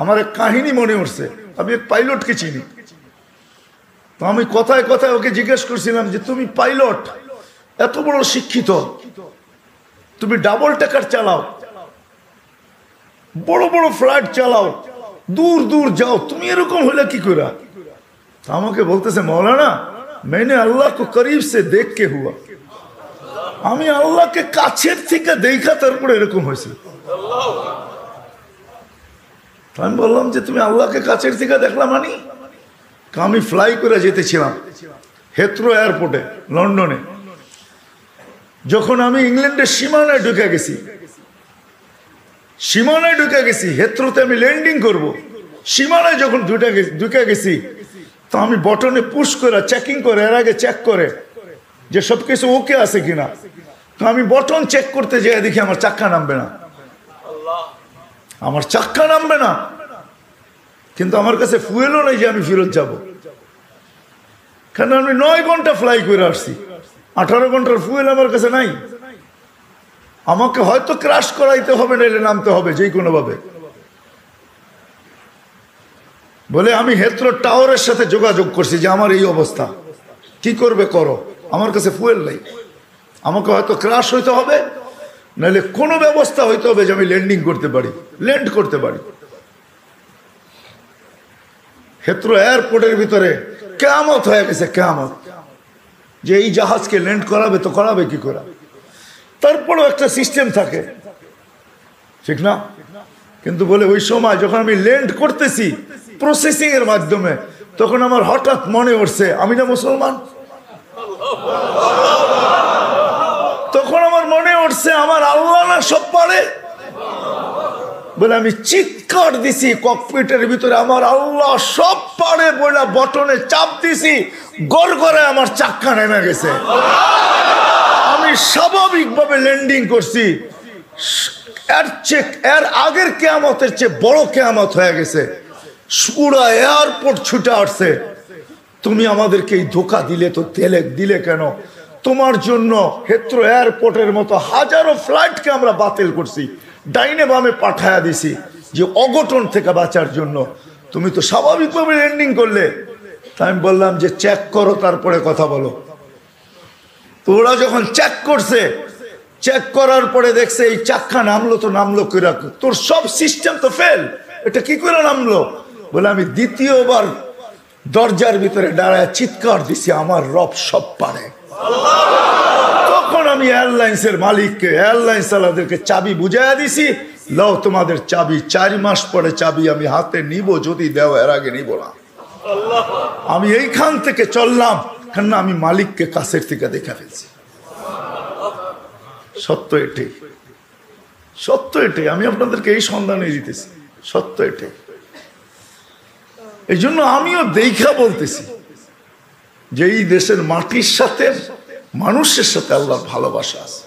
আমার এক কাহিনী মনে উঠছে। আমি এক পাইলটকে চিনি, তো আমি কথায় কথায় ওকে জিজ্ঞেস করছিলাম যে তুমি পাইলট, এত বড় শিক্ষিত, তুমি ডাবল টেকার চালাও, বড় বড় ফ্লাইট চালাও, দূর দূর যাও, তুমি এরকম হইলে কি করে? আমাকে বলতেছে মৌলানা मैंने अल्लाह को करीब से देख के हुआ, আমি আল্লাহকে কাছের থেকে দেখা তারপরে এরকম হয়েছে। আমি বললাম যে তুমি আল্লাহকে কাছের থেকে দেখলাম? মানে আমি ফ্লাই করে যেতেছিলাম হেথ্রো এয়ারপোর্টে লন্ডনে। যখন আমি ইংল্যান্ডের সীমানায় ঢুকে গেছি, হেথ্রোতে আমি ল্যান্ডিং করব, সীমানায় যখন ঢুকে গেছি, তো আমি বটনে পুশ করে চেকিং করে, এর আগে চেক করে যে সবকিছু ওকে আছে কিনা। তো আমি বটন চেক করতে যাই, দেখি আমার চাক্কা নামবে না, কিন্তু আমার কাছে ফুয়েলও নেই যে আমি ফেরত যাব, কারণ আমি 9 ঘন্টা ফ্লাই করে আসছি, 18 ঘন্টার ফুয়েল আমার কাছে নাই। আমাকে হয়তো ক্রাশ করাইতে হবে, নাইলে নামতে হবে যে কোনো ভাবে। বলে আমি হেথ্রো টাওয়ারের সাথে যোগাযোগ করছি যে আমার এই অবস্থা, কি করবে করো, আমার কাছে ফুয়েল নাই, আমাকে হয়তো ক্রাশ হইতে হবে, নাহলে কোনো ব্যবস্থা হইতে হবে যে আমি ল্যান্ড করতে পারি। হেথ্রো এয়ারপোর্টের ভিতরে কিয়ামত হয়ে গেছে, কিয়ামত, যে এই জাহাজকে ল্যান্ড করাবে, তো করাবে কি করে? তারপরেও একটা সিস্টেম থাকে, ঠিক না? কিন্তু বলে ওই সময় যখন আমি ল্যান্ড করতেছি প্রসেসিং এর মাধ্যমে, তখন আমার হঠাৎ মনে উঠছে আমি না মুসলমান। তখন আমার মনে উঠছে আমার আল্লাহ না সব পারে। বলে আমি চিৎকার দিছি ককপিটের ভিতরে, আমার আল্লাহ সব পারে বলে বটনে চাপ দিছি, গড়গড়ে আমার চাক্কা নেমে গেছে। আমি স্বাভাবিকভাবে ল্যান্ডিং করছি, এর আগের কিয়ামতের চেয়ে বড় কিয়ামত হয়ে গেছে। পুরা এয়ারপোর্ট ছুটে আসছে, তুমি আমাদেরকে এই ধোকা দিলে, তো দিলে কেন? তোমার জন্য হেথ্রো এয়ারপোর্টের মতো হাজারো ফ্লাইটকে আমরা বাতিল করছি, ডাইনে বামে পাঠায়া দিছি যে অঘটন থেকে বাঁচার জন্য। তুমি তো স্বাভাবিকভাবে ল্যান্ডিং করলে। তাই আমি বললাম যে চেক করো, তারপরে কথা বলো। তো ওরা যখন চেক করছে, চেক করার পরে দেখছে এই চাক্কা নামলো, তো নামলো কিরা, তোর সব সিস্টেম তো ফেল, এটা কি করে নামলো? বলে আমি দ্বিতীয়বার দরজার ভিতরে দাঁড়ায় চিৎকার দিছি আমার রব সব পারে। তখন আমি এয়ারলাইন্সের মালিককে, এয়ারলাইন্স চালাদেরকে চাবি বুঝাইয়া দিছি, লও তোমাদের চাবি, 4 মাস পরে চাবি আমি হাতে নিব, যদি দেও, এর আগে নিব না। আমি এইখান থেকে চললাম, কেন আমি মালিককে কাছের থেকে দেখা ফেলছি। সত্য এটাই, আমি আপনাদেরকে এই সন্ধানে দিতেছি, সত্য এটাই। এই জন্য আমিও দেখা বলতেছি যে এই দেশের মাটির সাথে, মানুষের সাথে আল্লাহর ভালোবাসা আছে।